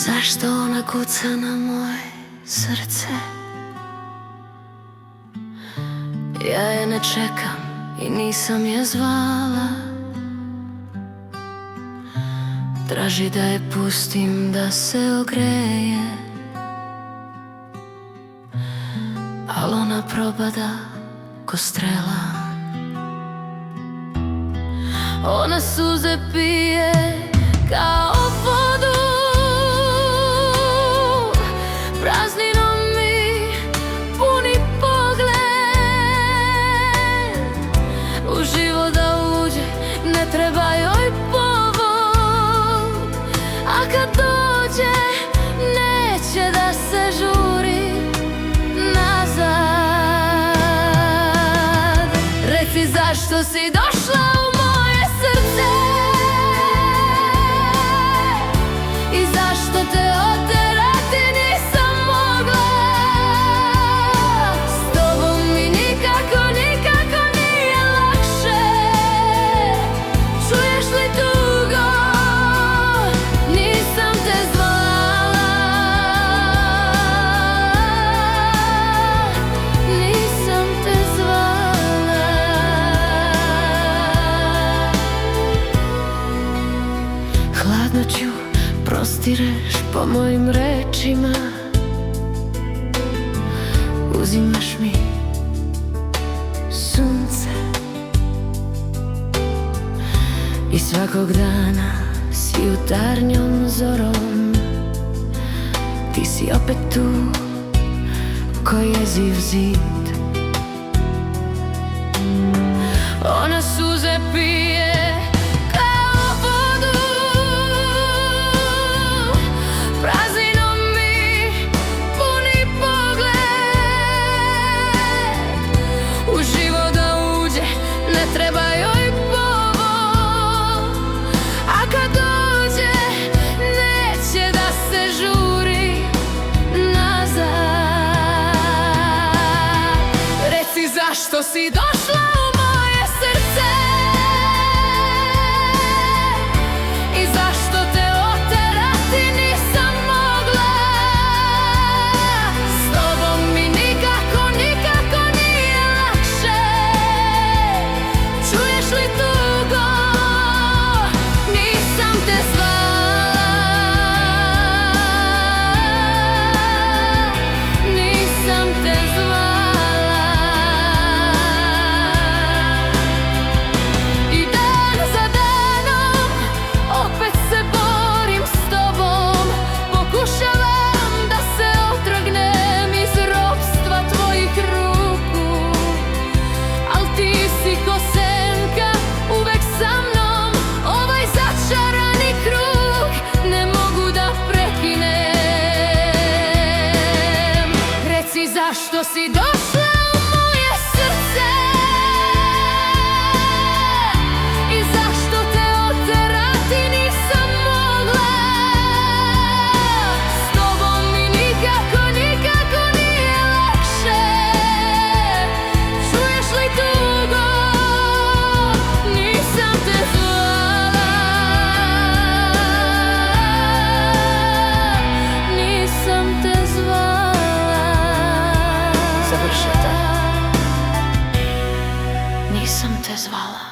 Zašto ona kuca na moje srce? Ja je ne čekam i nisam je zvala. Traži da je pustim da se ogreje, al ona probada ko strela. Ona suze pije kao vodu, prazninom mi puni pogled. U život da uđe ne treba joj povod, a kad dođe neće da se žuri nazad. Reci zašto si došla u moje srce i zašto te oterati nisam mogla. S tobom mi nikako, nikako nije lakše. Čuješ li tugo? Nisam te zvala, nisam te zvala. Hladnoću prostireš po mojim rečima, uzimaš mi sunce i svakog dana s jutarnjom zorom ti si opet tu ko jeziv zid. Ona suze pije kao vodu, prazninom mi puni pogled. U život da uđe ne treba joj povod, a kad dođe neće da se žuri nazad. Reci zašto si došla u moje srce i zašto te oterati nisam mogla. S tobom mi nikako, nikako nije lakše. Čuješ li tugo? Nisam te zvala, nisam te zvala. I dan za danom opet se borim s tobom. Pokušavam da se otrgnem iz ropstva tvojih ruku, al ti si ko senka uvek sa mnom. Ovaj začarani krug ne mogu da prekinem. Reci zašto si došla u moje srce i zašto te oterati nisam mogla. S tobom mi nikako, nikako nije lakše. Čuješ li tugo? Nisam te zvala, nisam te zvala. Završeta. Nisam te zvala.